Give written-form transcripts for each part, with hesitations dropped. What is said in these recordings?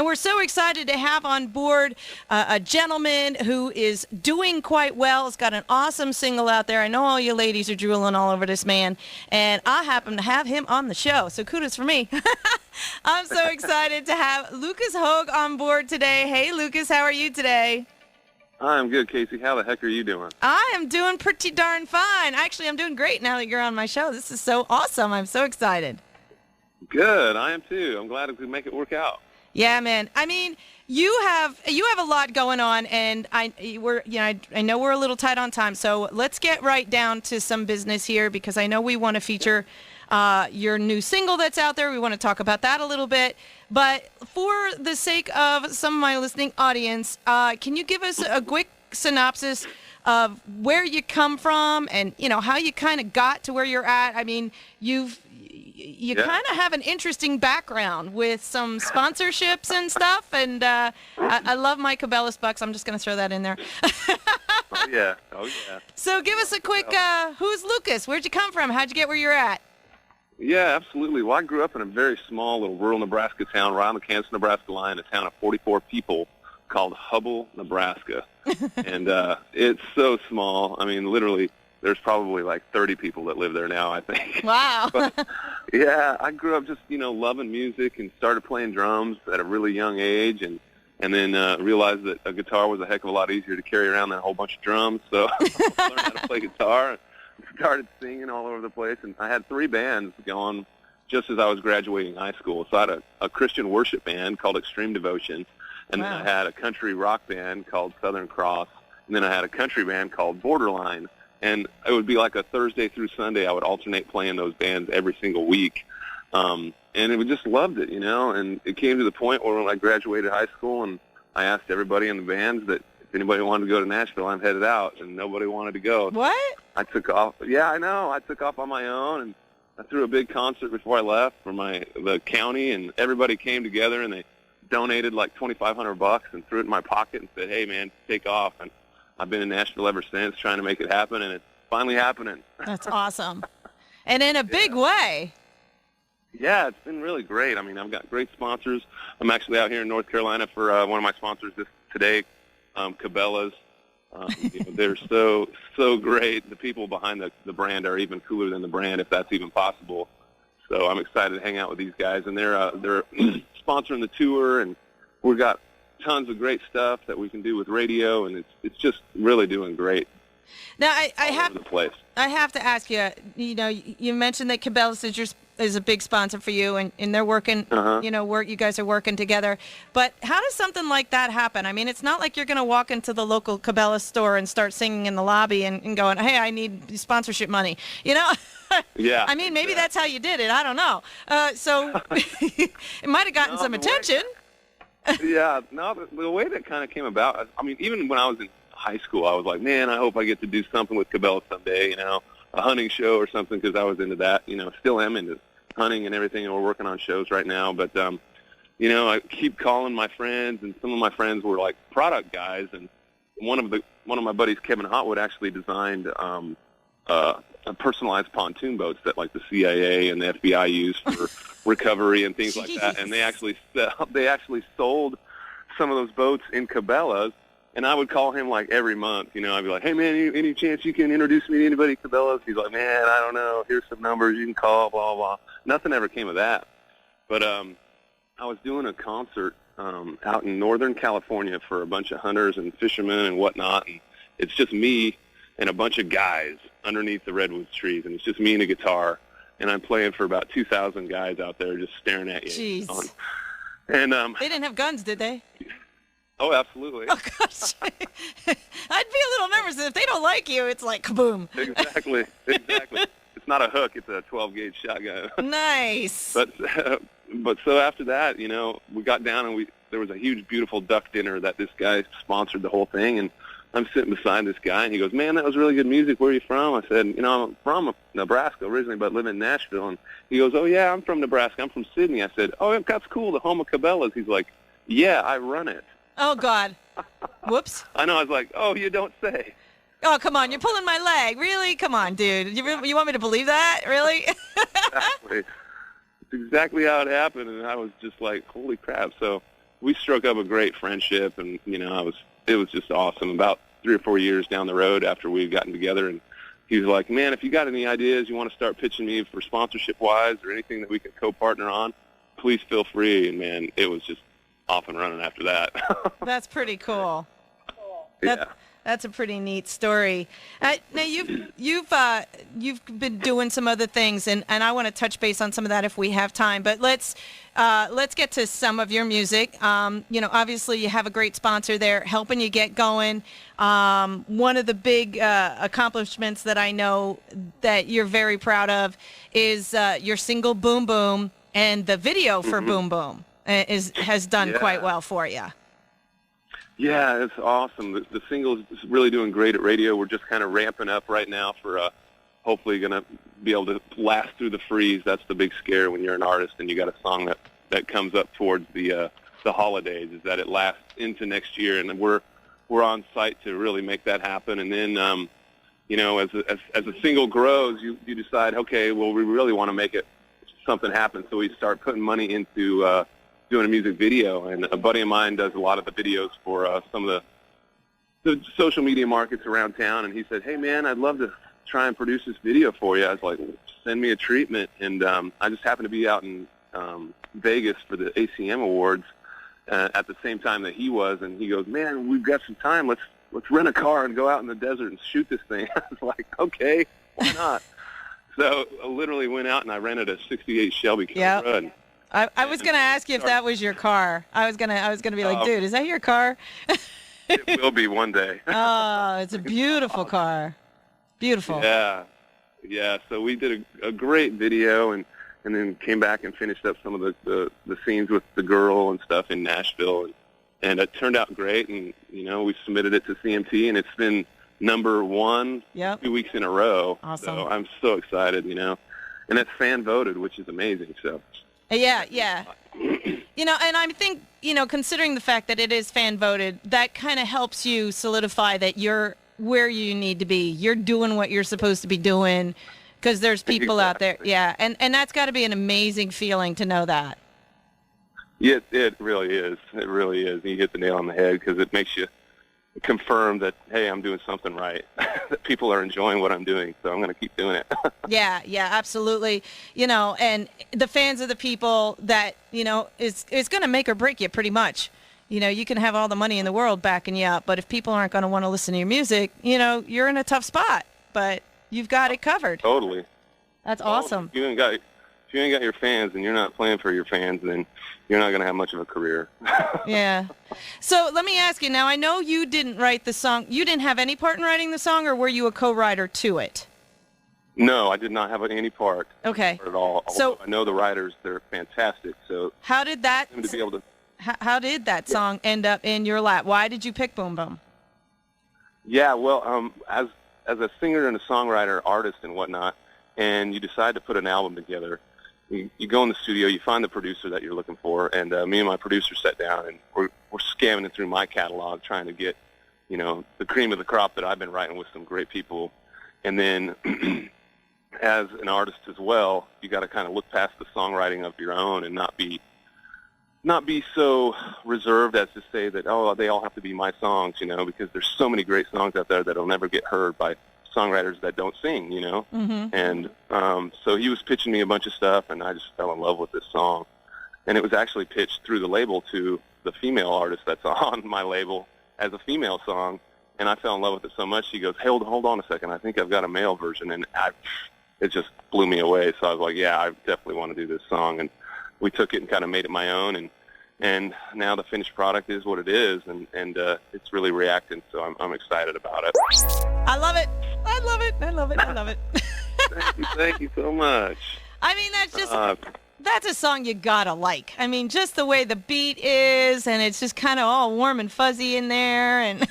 we're so excited to have on board a gentleman who is doing quite well. He's got an awesome single out there. I know all you ladies are drooling all over this man, and I happen to have him on the show, so kudos for me. I'm so excited to have Lucas Hoge on board today. Hey, Lucas, how are you today? I'm good, Casey. How the heck are you doing? I am doing pretty darn fine. Actually, I'm doing great now that you're on my show. This is so awesome. I'm so excited. Good. I am too. I'm glad we could make it work out. Yeah, man. I mean, you have a lot going on, and I know we're a little tight on time. So let's get right down to some business here, because I know we want to feature your new single that's out there. We want to talk about that a little bit. But for the sake of some of my listening audience, can you give us a quick synopsis of where you come from and, how you kind of got to where you're at? I mean, you kind of have an interesting background with some sponsorships and stuff. And I love my Cabela's bucks. I'm just going to throw that in there. Oh, yeah. So give us a quick, who's Lucas? Where'd you come from? How'd you get where you're at? Yeah, absolutely. Well, I grew up in a very small little rural Nebraska town right on the Kansas-Nebraska line, a town of 44 people called Hoge, Nebraska. And it's so small. I mean, literally, there's probably like 30 people that live there now, I think. Wow. But, yeah, I grew up just, loving music and started playing drums at a really young age, and then realized that a guitar was a heck of a lot easier to carry around than a whole bunch of drums. So I learned how to play guitar. Started singing all over the place, and I had 3 bands going just as I was graduating high school. So I had a Christian worship band called Extreme Devotion, and then I had a country rock band called Southern Cross, and then I had a country band called Borderline. And it would be like a Thursday through Sunday. I would alternate playing those bands every single week, and we just loved it, And it came to the point where when I graduated high school, and I asked everybody in the bands that if anybody wanted to go to Nashville, I'm headed out, and nobody wanted to go. What? I took off. Yeah, I know. I took off on my own, and I threw a big concert before I left for the county, and everybody came together, and they donated like $2,500 and threw it in my pocket and said, "Hey, man, take off." And I've been in Nashville ever since, trying to make it happen, and it's finally happening. That's awesome, and in a big way. Yeah, it's been really great. I mean, I've got great sponsors. I'm actually out here in North Carolina for one of my sponsors today. Cabela's. They're so great. The people behind the brand are even cooler than the brand, if that's even possible. So I'm excited to hang out with these guys, and they're sponsoring the tour, and we've got tons of great stuff that we can do with radio, and it's just really doing great. Now I have to ask you. You mentioned that Cabela's is a big sponsor for you, and they're working. You guys are working together. But how does something like that happen? I mean, it's not like you're going to walk into the local Cabela's store and start singing in the lobby and going, "Hey, I need sponsorship money." Yeah. I mean, maybe that's how you did it. I don't know. So it might have gotten some attention. Yeah. No, the way that kind of came about. I mean, even when I was in high school, I was like, man, I hope I get to do something with Cabela someday, a hunting show or something, because I was into that, still am into hunting and everything, and we're working on shows right now. But, I keep calling my friends, and some of my friends were like product guys, and one of my buddies, Kevin Hotwood, actually designed personalized pontoon boats that like the CIA and the FBI use for recovery and things like that. And they actually sold some of those boats in Cabela's. And I would call him like every month, I'd be like, "Hey man, any chance you can introduce me to anybody at Cabela's?" He's like, "Man, I don't know. Here's some numbers you can call, blah, blah." Nothing ever came of that. But I was doing a concert out in Northern California for a bunch of hunters and fishermen and whatnot. And it's just me and a bunch of guys underneath the redwood trees. And it's just me and a guitar. And I'm playing for about 2,000 guys out there just staring at you. Jeez. And they didn't have guns, did they? Oh, absolutely. Oh, gosh. I'd be a little nervous. If they don't like you, it's like kaboom. Exactly. It's not a hook. It's a 12-gauge shotgun. Nice. But so after that, we got down, and there was a huge, beautiful duck dinner that this guy sponsored the whole thing. And I'm sitting beside this guy, and he goes, "Man, that was really good music. Where are you from?" I said, "I'm from Nebraska originally, but live in Nashville." And he goes, "Oh, yeah, I'm from Nebraska. I'm from Sydney." I said, "Oh, that's cool, the home of Cabela's." He's like, "Yeah, I run it." Oh, God. Whoops. I know. I was like, "Oh, you don't say." Oh, come on. You're pulling my leg. Really? Come on, dude. You want me to believe that? Really? Exactly. It's exactly how it happened, and I was just like, holy crap. So we struck up a great friendship, and it was just awesome. About 3 or 4 years down the road after we had gotten together, and he was like, man, if you got any ideas you want to start pitching me for sponsorship-wise or anything that we could co-partner on, please feel free. And, man, it was just off and running after that. That's pretty cool. Yeah. That's a pretty neat story. Now you've been doing some other things, and I want to touch base on some of that if we have time. But let's get to some of your music. Obviously you have a great sponsor there helping you get going. One of the big accomplishments that I know that you're very proud of is your single "Boom Boom," and the video for "Boom Boom" has done quite well for you. Yeah, it's awesome. The single's really doing great at radio. We're just kind of ramping up right now for hopefully going to be able to last through the freeze. That's the big scare when you're an artist and you got a song that comes up towards the holidays, is that it lasts into next year. And we're on site to really make that happen. And then, as a single grows, you decide, okay, well, we really want to make it something happen. So we start putting money into doing a music video, and a buddy of mine does a lot of the videos for some of the social media markets around town, and he said, hey, man, I'd love to try and produce this video for you. I was like, send me a treatment, and I just happened to be out in Vegas for the ACM Awards at the same time that he was, and he goes, man, we've got some time. Let's rent a car and go out in the desert and shoot this thing. I was like, okay, why not? So I literally went out and I rented a 68 Shelby Cobra. Yep. I was going to ask you if that was your car. I was gonna be like, dude, is that your car? It will be one day. Oh, it's a beautiful car. Beautiful. Yeah. So we did a great video, and then came back and finished up some of the scenes with the girl and stuff in Nashville, and it turned out great. And we submitted it to CMT, and it's been #1 2 weeks in a row. Awesome. So I'm so excited, and that's fan voted, which is amazing. So. Yeah. And I think, considering the fact that it is fan voted, that kind of helps you solidify that you're where you need to be. You're doing what you're supposed to be doing, because there's people out there. Yeah. And that's got to be an amazing feeling to know that. Yeah, it really is. It really is. You hit the nail on the head, because it makes you confirm that, hey, I'm doing something right, that people are enjoying what I'm doing, so I'm going to keep doing it. Yeah, absolutely. And the fans are the people that, is going to make or break you pretty much. You can have all the money in the world backing you up, but if people aren't going to want to listen to your music, you're in a tough spot, but you've got it covered. Totally. That's awesome. If you ain't got your fans and you're not playing for your fans, then you're not going to have much of a career. Yeah. So let me ask you now, I know you didn't write the song. You didn't have any part in writing the song, or were you a co-writer to it? No, I did not have any part. Okay. At all. So I know the writers; they're fantastic. So how did that? To be able to. How did that song end up in your lap? Why did you pick Boom Boom? Yeah, well, as a singer and a songwriter, artist, and whatnot, and you decide to put an album together. You go in the studio, you find the producer that you're looking for, and me and my producer sat down, and we're scamming through my catalog, trying to get, the cream of the crop that I've been writing with some great people. And then as an artist as well, you got to kind of look past the songwriting of your own and not be so reserved as to say that, oh, they all have to be my songs, because there's so many great songs out there that'll never get heard by songwriters that don't sing, Mm-hmm. And so he was pitching me a bunch of stuff, and I just fell in love with this song. And it was actually pitched through the label to the female artist that's on my label as a female song, and I fell in love with it so much. He goes, hey, hold on a second, I think I've got a male version, and it just blew me away. So I was like, yeah, I definitely want to do this song. And we took it and kind of made it my own, and now the finished product is what it is, and it's really reacting, so I'm excited about it. I love it. I love it. Thank you so much. I mean, that's a song you gotta like. I mean, just the way the beat is, and it's just kind of all warm and fuzzy in there, and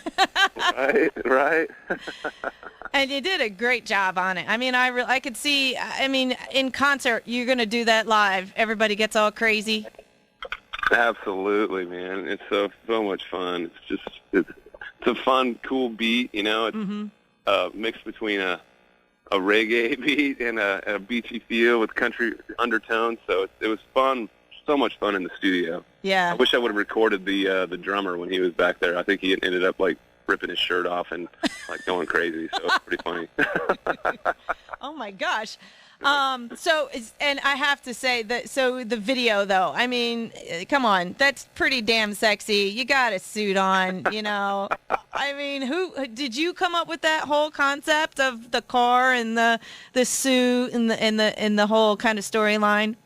right. And you did a great job on it. I mean, I could see. I mean, in concert, you're gonna do that live. Everybody gets all crazy. Absolutely, man. It's so much fun. It's a fun, cool beat. It's mixed between a reggae beat and a beachy feel with country undertones. So it was fun so much fun in the studio. Yeah. I wish I would have recorded the drummer when he was back there. I think he ended up like ripping his shirt off and like going crazy. So it's pretty funny. Oh my gosh. And I have to say that, so the video though, I mean, come on, that's pretty damn sexy. You got a suit on, you know. I mean, who did you come up with that whole concept of the car and the suit and the whole kind of storyline?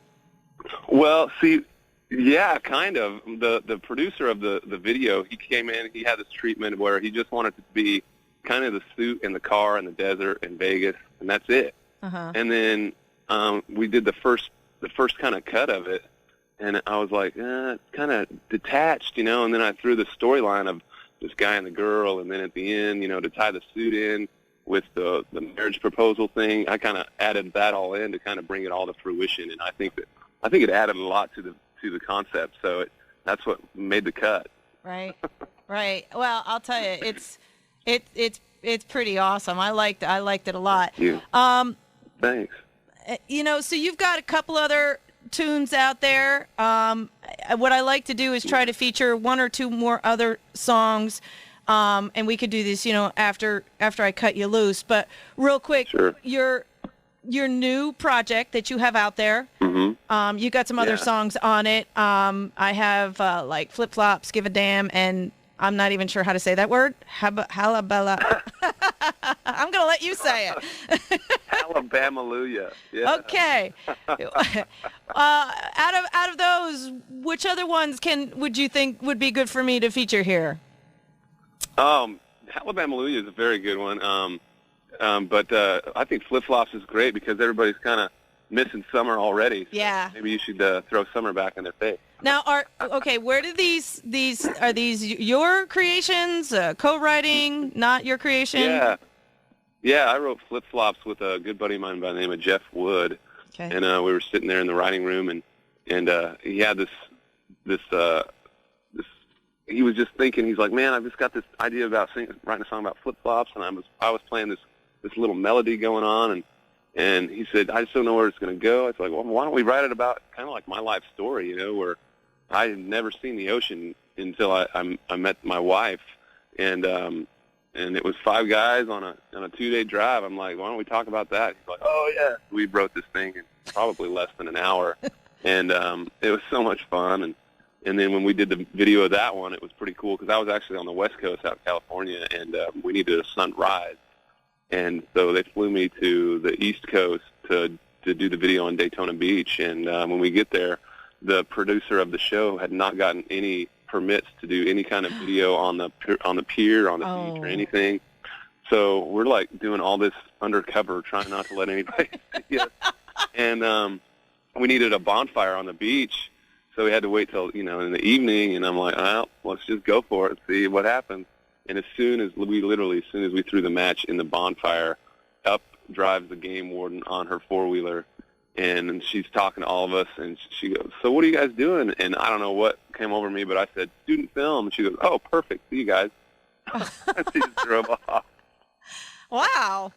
Well, see, yeah, kind of. The producer of the video, he came in, he had this treatment where he just wanted to be kind of the suit and the car in the desert in Vegas, and that's it. Uh-huh. And then we did the first kind of cut of it, and I was like, it's kind of detached, you know. And then I threw the storyline of this guy and the girl, and then at the end, you know, to tie the suit in with the marriage proposal thing, I kind of added that all in to kind of bring it all to fruition. And I think it added a lot to the concept. So that's what made the cut. Right, right. Well, I'll tell you, it's pretty awesome. I liked it a lot. Thank you. Thanks. You know, so you've got a couple other tunes out there. What I like to do is try to feature one or two more other songs, and we could do this, you know, after I cut you loose. But real quick, Sure. your new project that you have out there. Mm-hmm. You got some other songs on it. I have like Flip Flops, Give a Damn, and I'm not even sure how to say that word. Halabella. I'm going to let you say it. Alabama-luya. Yeah. Okay. Out of those, which other ones would you think would be good for me to feature here? Alabama-luya is a very good one. But I think Flip Flops is great because everybody's kind of missing summer already. So Yeah. maybe you should throw summer back in their face. Now, where do these are these your creations, co-writing, not your creation? Yeah, I wrote Flip Flops with a good buddy of mine by the name of Jeff Wood. Okay. And we were sitting there in the writing room, and he had this he was just thinking, he's like, man, I've just got this idea about writing a song about flip flops, and I was playing this little melody going on, and he said, I just don't know where it's going to go. I was like, well, why don't we write it about kind of like my life story, you know, where I had never seen the ocean until I met my wife, and it was 5 guys on a 2-day drive. I'm like, why don't we talk about that? He's like, oh yeah. We wrote this thing in probably less than an hour, and it was so much fun. And then when we did the video of that one, it was pretty cool because I was actually on the West Coast out in California, and we needed a sunrise. And so they flew me to the East Coast to do the video on Daytona Beach. And when we get there, the producer of the show had not gotten any permits to do any kind of video on the pier, on the beach, or anything. So we're like doing all this undercover, trying not to let anybody see us. And we needed a bonfire on the beach. So we had to wait till, you know, in the evening, and I'm like, well, let's just go for it and see what happens. And as soon as we threw the match in the bonfire, up drives the game warden on her four-wheeler, and she's talking to all of us, and she goes, so what are you guys doing? And I don't know what came over me, but I said, student film. And she goes, oh, perfect, see you guys. And she just drove off. Wow.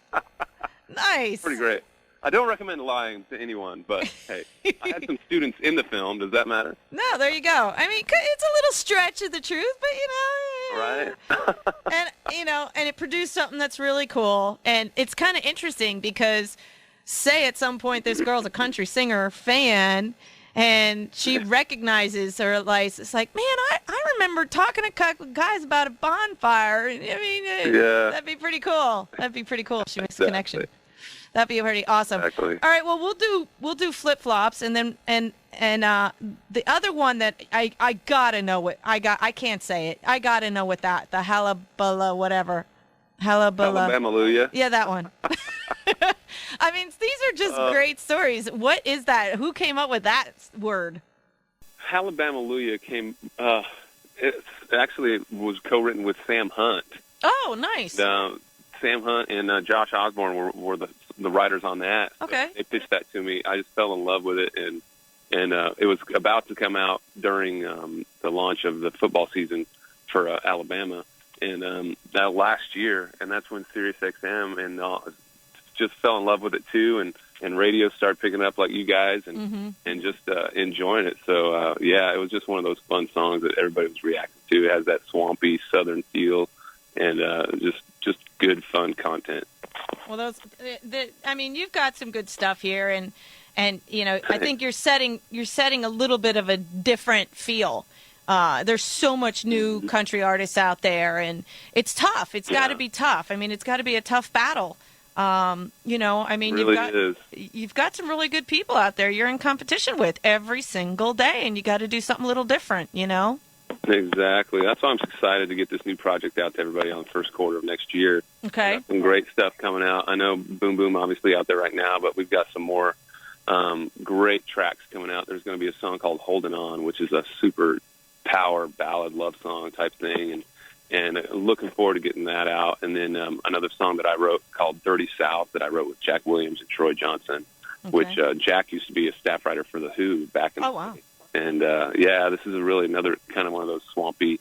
Nice. Pretty great. I don't recommend lying to anyone, but hey, I had some students in the film. Does that matter? No, there you go. I mean, it's a little stretch of the truth, but you know. Right. And it produced something that's really cool. And it's kind of interesting because, say at some point this girl's a country singer fan, and she recognizes her, like, it's like, man, I remember talking to a couple guys about a bonfire. I mean, that'd be pretty cool. That'd be pretty cool if she makes a connection. That'd be pretty awesome. Exactly. All right, well, we'll do Flip Flops, and then the other one that I gotta know what I can't say it. I gotta know what the Halabella whatever. Alabama-luya. Yeah, that one. I mean, these are just great stories. What is that? Who came up with that word? Alabama-luya came. It was co-written with Sam Hunt. Oh, nice. Sam Hunt and Josh Osborne were the writers on that. So okay. They pitched that to me. I just fell in love with it, and it was about to come out during the launch of the football season for Alabama, and that last year, and that's when SiriusXM and just fell in love with it too, and and radio started picking up like you guys, and just enjoying it. So yeah, it was just one of those fun songs that everybody was reacting to. It has that swampy southern feel, and just good fun content. Well, I mean, you've got some good stuff here, and you know, I think you're setting a little bit of a different feel. There's so much new country artists out there, and it's tough. It's got to be tough. I mean, it's got to be a tough battle. You know, I mean, Really you've got some really good people out there you're in competition with every single day, and you got to do something a little different, you know? Exactly. That's why I'm excited to get this new project out to everybody on the first quarter of next year. Okay. Some great stuff coming out. I know Boom Boom obviously out there right now, but we've got some more great tracks coming out. There's going to be a song called Holding On, which is a super power ballad love song type thing, and looking forward to getting that out. And then another song that I wrote called Dirty South that I wrote with Jack Williams and Troy Johnson, which Jack used to be a staff writer for The Who back in the day. And yeah, this is really another kind of one of those swampy,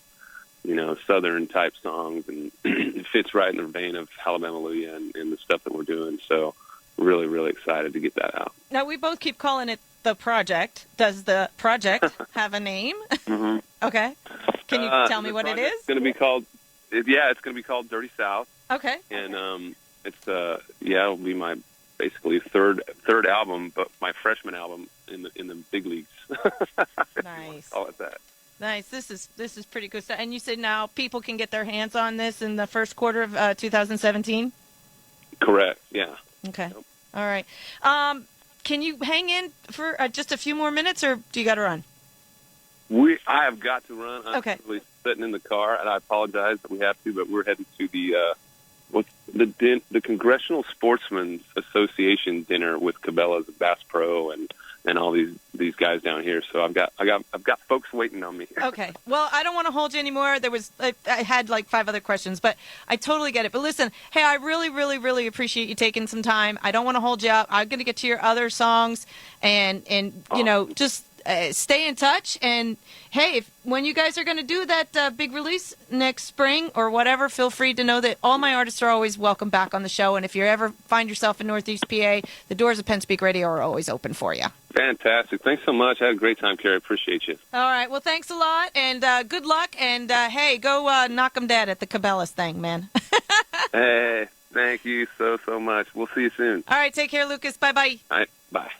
you know, southern type songs, and it fits right in the vein of Hallelujah and the stuff that we're doing. So really, really excited to get that out. Now, we both keep calling it The Project. Does the project have a name? Okay. Can you tell me what it is? It's going to be called, it's going to be called Dirty South. Okay. And it's it'll be my basically third album, but my freshman album in the big leagues. Nice. Call it that. Nice. This is pretty good stuff. And you said now people can get their hands on this in the first quarter of 2017? Correct. Yeah. Okay. Yep. All right. Can you hang in for just a few more minutes, or do you got to run? I have got to run. I'm actually sitting in the car, and I apologize that we have to, but we're heading to the Congressional Sportsmen's Association dinner with Cabela's and Bass Pro and all these guys down here. So I've got folks waiting on me. Okay. Well, I don't want to hold you anymore. I had like 5 other questions, but I totally get it. But listen, hey, I really, really, really appreciate you taking some time. I don't want to hold you up. I'm going to get to your other songs, and you know, just stay in touch. And hey, when you guys are going to do that big release next spring or whatever, feel free to know that all my artists are always welcome back on the show. And if you ever find yourself in Northeast PA, the doors of Penn Speak Radio are always open for you. Fantastic. Thanks so much. I had a great time, Carrie. Appreciate you. All right. Well, thanks a lot, and good luck. And hey, go knock 'em dead at the Cabela's thing, man. Hey, thank you so much. We'll see you soon. All right. Take care, Lucas. Bye-bye. All right. Bye.